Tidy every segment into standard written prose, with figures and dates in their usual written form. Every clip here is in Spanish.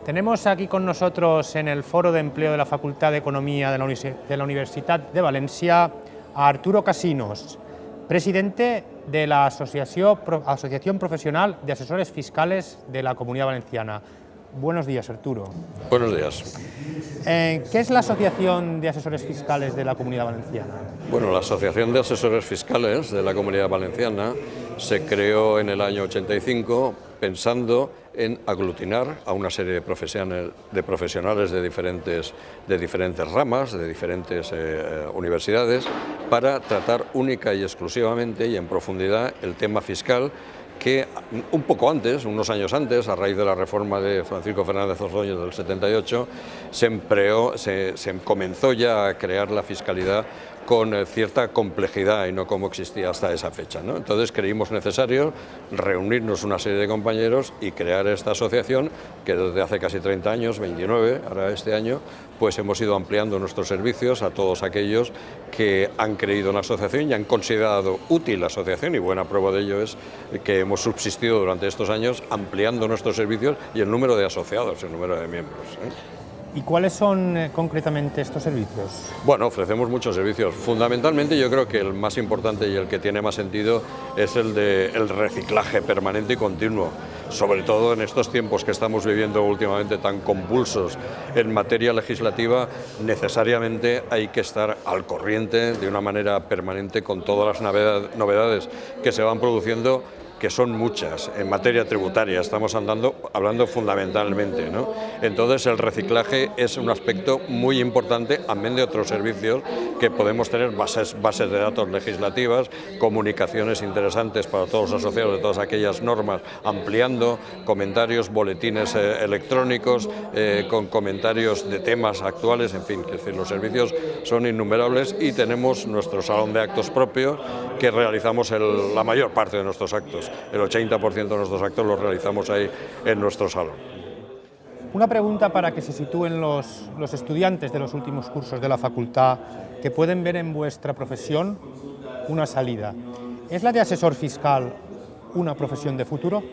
Tenemos aquí con nosotros en el Foro de Empleo de la Facultad de Economía de la Universidad de Valencia a Arturo Casinos, presidente de la Asociación Profesional de Asesores Fiscales de la Comunidad Valenciana. Buenos días, Arturo. Buenos días. ¿Qué es la Asociación de Asesores Fiscales de la Comunidad Valenciana? Bueno, la Asociación de Asesores Fiscales de la Comunidad Valenciana se creó en el año 85 pensando en aglutinar a una serie de profesionales de diferentes ramas, de diferentes universidades, para tratar única y exclusivamente y en profundidad el tema fiscal, que un poco antes, unos años antes, a raíz de la reforma de Francisco Fernández Ordóñez del 78, se comenzó ya a crear la fiscalidad con cierta complejidad y no como existía hasta esa fecha, ¿no? Entonces creímos necesario reunirnos una serie de compañeros y crear esta asociación que desde hace casi 30 años, 29, ahora este año, pues hemos ido ampliando nuestros servicios a todos aquellos que han creído en la asociación y han considerado útil la asociación, y buena prueba de ello es que hemos subsistido durante estos años ampliando nuestros servicios y el número de asociados, el número de miembros, ¿eh? ¿Y cuáles son concretamente estos servicios? Bueno, ofrecemos muchos servicios. Fundamentalmente yo creo que el más importante y el que tiene más sentido es el reciclaje permanente y continuo, sobre todo en estos tiempos que estamos viviendo últimamente tan convulsos en materia legislativa. Necesariamente hay que estar al corriente de una manera permanente con todas las novedades que se van produciendo, que son muchas en materia tributaria, estamos hablando fundamentalmente, ¿no? Entonces el reciclaje es un aspecto muy importante, amén de otros servicios que podemos tener, bases de datos legislativas, comunicaciones interesantes para todos los asociados de todas aquellas normas, ampliando comentarios, boletines electrónicos, con comentarios de temas actuales, en fin, es decir, los servicios son innumerables y tenemos nuestro salón de actos propio que realizamos la mayor parte de nuestros actos. El 80% de nuestros actos los realizamos ahí en nuestro salón. Una pregunta para que se sitúen los estudiantes de los últimos cursos de la facultad, que pueden ver en vuestra profesión una salida. ¿Es la de asesor fiscal una profesión de futuro?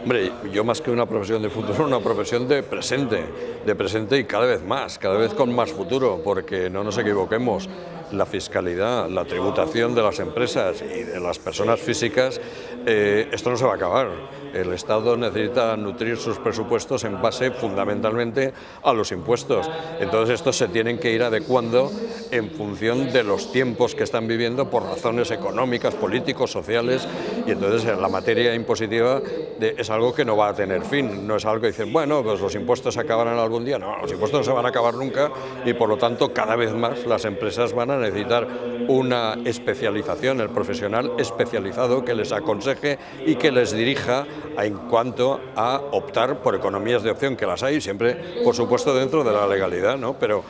Hombre, yo más que una profesión de futuro, una profesión de presente y cada vez con más futuro, porque no nos equivoquemos, la fiscalidad, la tributación de las empresas y de las personas físicas, esto no se va a acabar. El Estado necesita nutrir sus presupuestos en base fundamentalmente a los impuestos. Entonces estos se tienen que ir adecuando en función de los tiempos que están viviendo por razones económicas, políticos, sociales, y entonces la materia impositiva es algo que no va a tener fin. No es algo que dicen, bueno, pues los impuestos se acabarán algún día. No, los impuestos no se van a acabar nunca y por lo tanto cada vez más las empresas van a necesitar una especialización, el profesional especializado que les aconseje y que les dirija en cuanto a optar por economías de opción, que las hay siempre, por supuesto, dentro de la legalidad, ¿no? Pero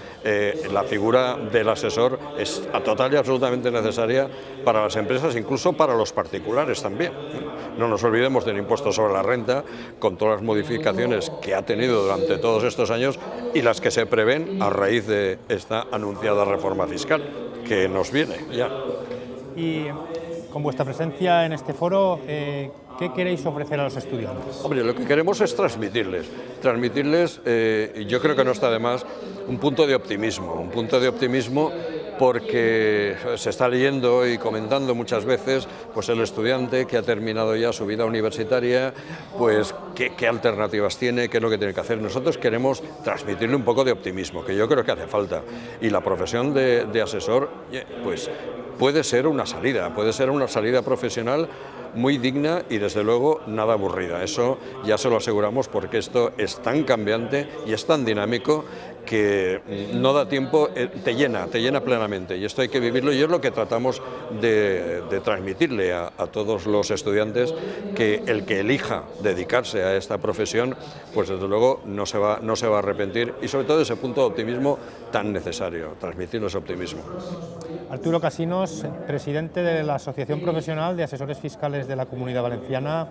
la figura del asesor es total y absolutamente necesaria para las empresas, incluso para los particulares también. No nos olvidemos del impuesto sobre la renta, con todas las modificaciones que ha tenido durante todos estos años y las que se prevén a raíz de esta anunciada reforma fiscal que nos viene ya. Y con vuestra presencia en este foro, ¿qué queréis ofrecer a los estudiantes? Hombre, lo que queremos es transmitirles, y yo creo que no está de más, un punto de optimismo porque se está leyendo y comentando muchas veces, pues el estudiante que ha terminado ya su vida universitaria, pues qué alternativas tiene, qué es lo que tiene que hacer. Nosotros queremos transmitirle un poco de optimismo, que yo creo que hace falta, y la profesión de asesor, pues puede ser una salida profesional muy digna y desde luego nada aburrida. Eso ya se lo aseguramos, porque esto es tan cambiante y es tan dinámico que no da tiempo, te llena plenamente, y esto hay que vivirlo, y es lo que tratamos de transmitirle a todos los estudiantes, que el que elija dedicarse a esta profesión, pues desde luego no se va a arrepentir, y sobre todo ese punto de optimismo tan necesario, transmitirles optimismo. Arturo Casinos, presidente de la Asociación Profesional de Asesores Fiscales de la Comunidad Valenciana,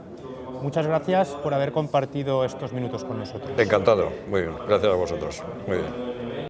muchas gracias por haber compartido estos minutos con nosotros. Encantado, muy bien, gracias a vosotros, muy bien.